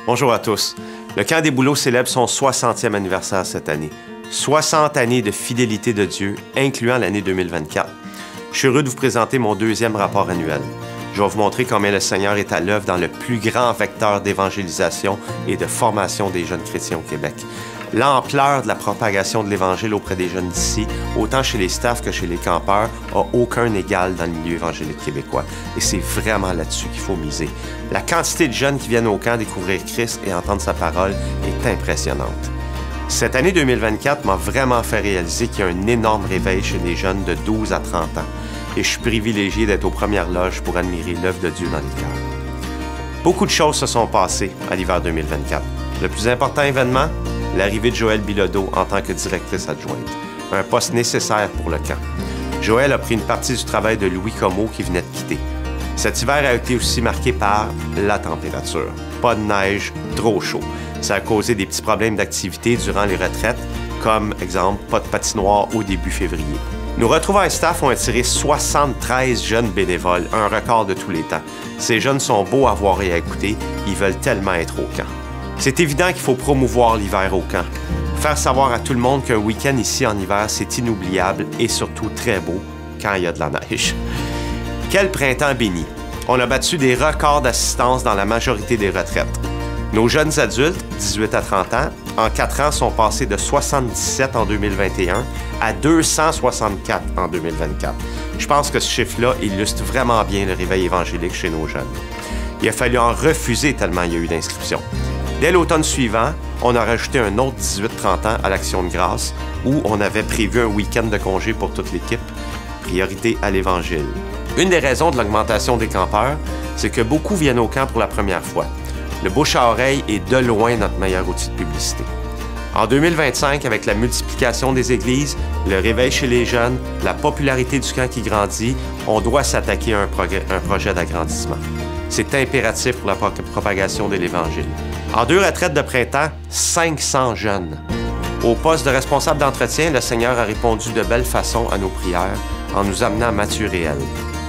Bonjour à tous. Le Camp des Bouleaux célèbre son 60e anniversaire cette année. 60 années de fidélité de Dieu, incluant l'année 2024. Je suis heureux de vous présenter mon deuxième rapport annuel. Je vais vous montrer combien le Seigneur est à l'œuvre dans le plus grand vecteur d'évangélisation et de formation des jeunes chrétiens au Québec. L'ampleur de la propagation de l'Évangile auprès des jeunes d'ici, autant chez les staffs que chez les campeurs, n'a aucun égal dans le milieu évangélique québécois. Et c'est vraiment là-dessus qu'il faut miser. La quantité de jeunes qui viennent au camp découvrir Christ et entendre sa parole est impressionnante. Cette année 2024 m'a vraiment fait réaliser qu'il y a un énorme réveil chez les jeunes de 12 à 30 ans. Et je suis privilégié d'être aux premières loges pour admirer l'œuvre de Dieu dans les cœurs. Beaucoup de choses se sont passées à l'hiver 2024. Le plus important événement, l'arrivée de Joëlle Bilodeau en tant que directrice adjointe, un poste nécessaire pour le camp. Joëlle a pris une partie du travail de Louis Comeau qui venait de quitter. Cet hiver a été aussi marqué par la température. Pas de neige, trop chaud. Ça a causé des petits problèmes d'activité durant les retraites, comme, exemple, pas de patinoire au début février. Nos retrouvailles staff ont attiré 73 jeunes bénévoles, un record de tous les temps. Ces jeunes sont beaux à voir et à écouter, ils veulent tellement être au camp. C'est évident qu'il faut promouvoir l'hiver au camp. Faire savoir à tout le monde qu'un week-end ici en hiver, c'est inoubliable et surtout très beau quand il y a de la neige. Quel printemps béni! On a battu des records d'assistance dans la majorité des retraites. Nos jeunes adultes, 18 à 30 ans, en 4 ans sont passés de 77 en 2021 à 264 en 2024. Je pense que ce chiffre-là illustre vraiment bien le réveil évangélique chez nos jeunes. Il a fallu en refuser tellement il y a eu d'inscriptions. Dès l'automne suivant, on a rajouté un autre 18-30 ans à l'Action de grâce où on avait prévu un week-end de congé pour toute l'équipe, priorité à l'Évangile. Une des raisons de l'augmentation des campeurs, c'est que beaucoup viennent au camp pour la première fois. Le bouche à oreille est de loin notre meilleur outil de publicité. En 2025, avec la multiplication des églises, le réveil chez les jeunes, la popularité du camp qui grandit, on doit s'attaquer à un projet d'agrandissement. C'est impératif pour la propagation de l'Évangile. En 2 retraites de printemps, 500 jeunes. Au poste de responsable d'entretien, le Seigneur a répondu de belle façon à nos prières en nous amenant à Matthieu Réel.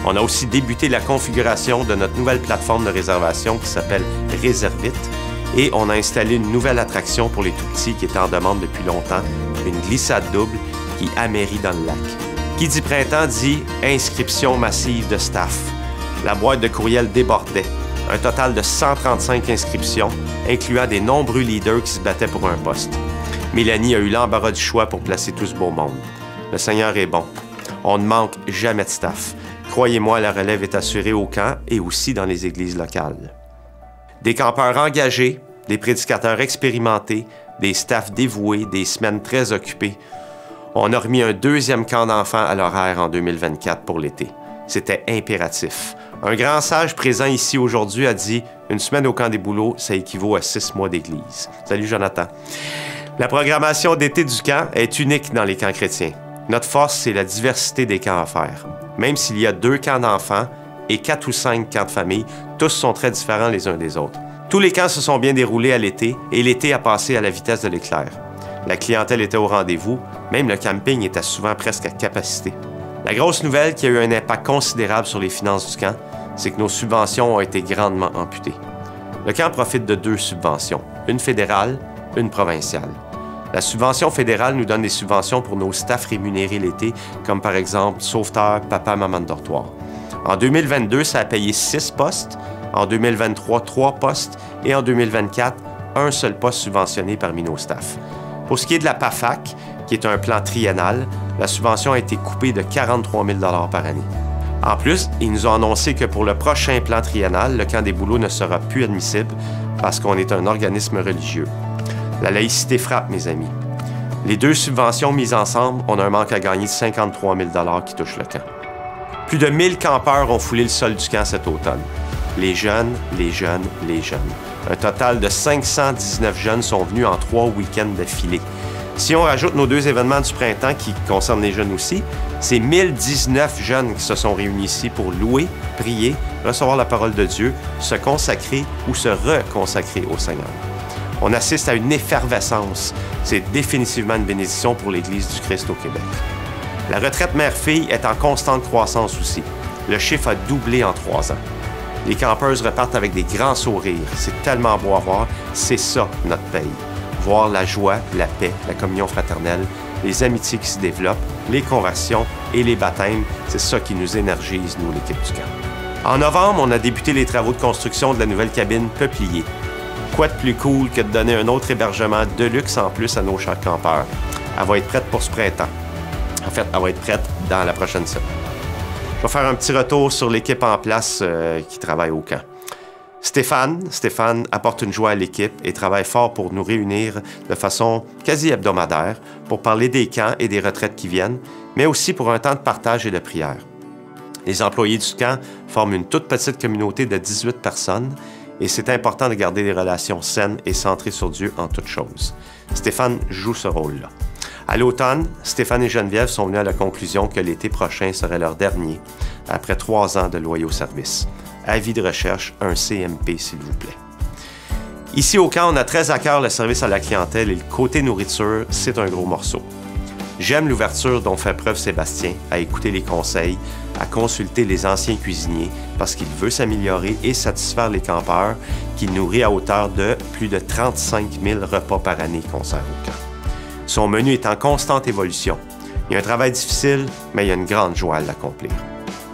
On a aussi débuté la configuration de notre nouvelle plateforme de réservation qui s'appelle Réservite et on a installé une nouvelle attraction pour les tout-petits qui était en demande depuis longtemps, une glissade double qui amérit dans le lac. Qui dit printemps dit inscription massive de staff. La boîte de courriel débordait. Un total de 135 inscriptions, incluant des nombreux leaders qui se battaient pour un poste. Mélanie a eu l'embarras du choix pour placer tout ce beau monde. Le Seigneur est bon. On ne manque jamais de staff. Croyez-moi, la relève est assurée au camp et aussi dans les églises locales. Des campeurs engagés, des prédicateurs expérimentés, des staffs dévoués, des semaines très occupées. On a remis un 2e camp d'enfants à l'horaire en 2024 pour l'été. C'était impératif. Un grand sage présent ici aujourd'hui a dit « Une semaine au camp des Bouleaux, ça équivaut à 6 mois d'église. » Salut Jonathan. La programmation d'été du camp est unique dans les camps chrétiens. Notre force, c'est la diversité des camps à faire. Même s'il y a 2 camps d'enfants et 4 ou 5 camps de famille, tous sont très différents les uns des autres. Tous les camps se sont bien déroulés à l'été et l'été a passé à la vitesse de l'éclair. La clientèle était au rendez-vous, même le camping était souvent presque à capacité. La grosse nouvelle qui a eu un impact considérable sur les finances du camp, c'est que nos subventions ont été grandement amputées. Le camp profite de 2 subventions, une fédérale, une provinciale. La subvention fédérale nous donne des subventions pour nos staffs rémunérés l'été, comme par exemple sauveteur, papa, maman de dortoir. En 2022, ça a payé 6 postes, en 2023, 3 postes et en 2024, un seul poste subventionné parmi nos staffs. Pour ce qui est de la PAFAC, qui est un plan triennal, la subvention a été coupée de 43 000 $ par année. En plus, ils nous ont annoncé que pour le prochain plan triennal, le camp des Bouleaux ne sera plus admissible parce qu'on est un organisme religieux. La laïcité frappe, mes amis. Les 2 subventions mises ensemble, on a un manque à gagner de 53 000 $ qui touche le camp. Plus de 1000 campeurs ont foulé le sol du camp cet automne. Les jeunes, les jeunes, les jeunes. Un total de 519 jeunes sont venus en 3 week-ends d'affilée. Si on rajoute nos 2 événements du printemps qui concernent les jeunes aussi, c'est 1019 jeunes qui se sont réunis ici pour louer, prier, recevoir la parole de Dieu, se consacrer ou se reconsacrer au Seigneur. On assiste à une effervescence. C'est définitivement une bénédiction pour l'Église du Christ au Québec. La retraite mère-fille est en constante croissance aussi. Le chiffre a doublé en 3 ans. Les campeuses repartent avec des grands sourires. C'est tellement beau à voir. C'est ça, notre paye. Voir la joie, la paix, la communion fraternelle, les amitiés qui se développent, les conversions et les baptêmes, c'est ça qui nous énergise, nous, l'équipe du camp. En novembre, on a débuté les travaux de construction de la nouvelle cabine peuplier. Quoi de plus cool que de donner un autre hébergement de luxe en plus à nos chers campeurs? Elle va être prête pour ce printemps. En fait, elle va être prête dans la prochaine semaine. Je vais faire un petit retour sur l'équipe en place qui travaille au camp. Stéphane apporte une joie à l'équipe et travaille fort pour nous réunir de façon quasi hebdomadaire pour parler des camps et des retraites qui viennent, mais aussi pour un temps de partage et de prière. Les employés du camp forment une toute petite communauté de 18 personnes et c'est important de garder des relations saines et centrées sur Dieu en toutes choses. Stéphane joue ce rôle-là. À l'automne, Stéphane et Geneviève sont venus à la conclusion que l'été prochain serait leur dernier, après 3 ans de loyaux services. Avis de recherche, un CMP, s'il vous plaît. Ici au camp, on a très à cœur le service à la clientèle et le côté nourriture, c'est un gros morceau. J'aime l'ouverture dont fait preuve Sébastien à écouter les conseils, à consulter les anciens cuisiniers parce qu'il veut s'améliorer et satisfaire les campeurs qu'il nourrit à hauteur de plus de 35 000 repas par année qu'on sert au camp. Son menu est en constante évolution. Il y a un travail difficile, mais il y a une grande joie à l'accomplir.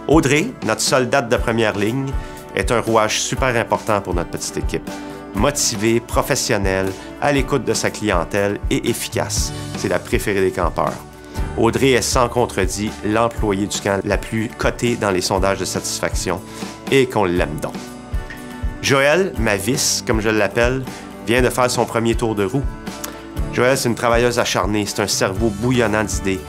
Audrey, notre soldate de première ligne, est un rouage super important pour notre petite équipe. Motivée, professionnelle, à l'écoute de sa clientèle et efficace. C'est la préférée des campeurs. Audrey est sans contredit l'employée du camp la plus cotée dans les sondages de satisfaction et qu'on l'aime donc. Joël, ma vice, comme je l'appelle, vient de faire son premier tour de roue. Joël, c'est une travailleuse acharnée, c'est un cerveau bouillonnant d'idées.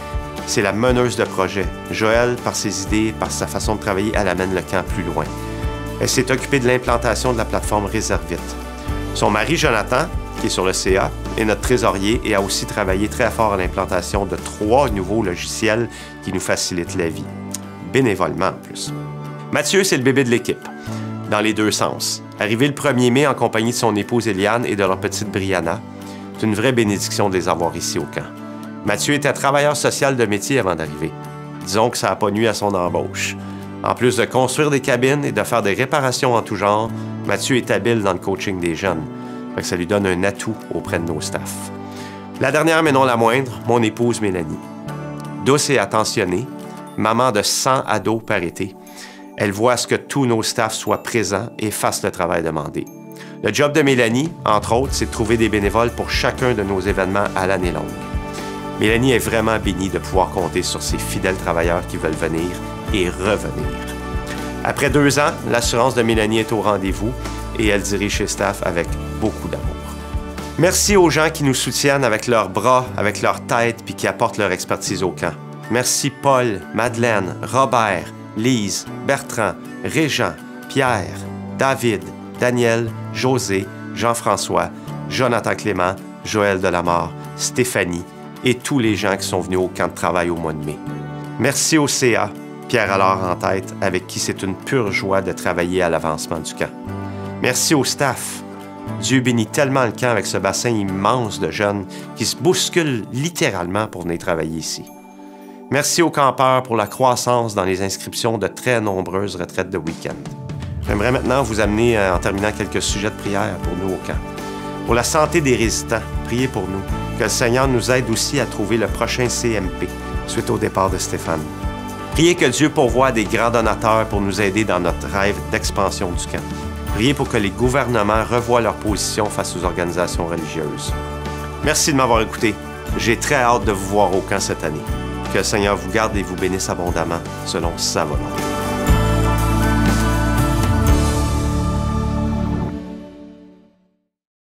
C'est la meneuse de projet. Joël, par ses idées, par sa façon de travailler, elle amène le camp plus loin. Elle s'est occupée de l'implantation de la plateforme Réservite. Son mari, Jonathan, qui est sur le CA, est notre trésorier et a aussi travaillé très fort à l'implantation de 3 nouveaux logiciels qui nous facilitent la vie. Bénévolement, en plus. Mathieu, c'est le bébé de l'équipe, dans les 2 sens. Arrivé le 1er mai en compagnie de son épouse Eliane et de leur petite Brianna, c'est une vraie bénédiction de les avoir ici au camp. Mathieu était travailleur social de métier avant d'arriver. Disons que ça n'a pas nui à son embauche. En plus de construire des cabines et de faire des réparations en tout genre, Mathieu est habile dans le coaching des jeunes. Fait que ça lui donne un atout auprès de nos staffs. La dernière, mais non la moindre, mon épouse Mélanie. Douce et attentionnée, maman de 100 ados par été, elle voit à ce que tous nos staffs soient présents et fassent le travail demandé. Le job de Mélanie, entre autres, c'est de trouver des bénévoles pour chacun de nos événements à l'année longue. Mélanie est vraiment bénie de pouvoir compter sur ses fidèles travailleurs qui veulent venir et revenir. Après 2 ans, l'assurance de Mélanie est au rendez-vous et elle dirige chez Staff avec beaucoup d'amour. Merci aux gens qui nous soutiennent avec leurs bras, avec leur tête puis qui apportent leur expertise au camp. Merci Paul, Madeleine, Robert, Lise, Bertrand, Régent, Pierre, David, Daniel, José, Jean-François, Jonathan Clément, Joël Delamare, Stéphanie et tous les gens qui sont venus au camp de travail au mois de mai. Merci au CA, Pierre Allard en tête, avec qui c'est une pure joie de travailler à l'avancement du camp. Merci au staff. Dieu bénit tellement le camp avec ce bassin immense de jeunes qui se bousculent littéralement pour venir travailler ici. Merci aux campeurs pour la croissance dans les inscriptions de très nombreuses retraites de week-end. J'aimerais maintenant vous amener en terminant quelques sujets de prière pour nous au camp. Pour la santé des résidents, priez pour nous. Que le Seigneur nous aide aussi à trouver le prochain CMP suite au départ de Stéphane. Priez que Dieu pourvoie des grands donateurs pour nous aider dans notre rêve d'expansion du camp. Priez pour que les gouvernements revoient leur position face aux organisations religieuses. Merci de m'avoir écouté. J'ai très hâte de vous voir au camp cette année. Que le Seigneur vous garde et vous bénisse abondamment selon sa volonté.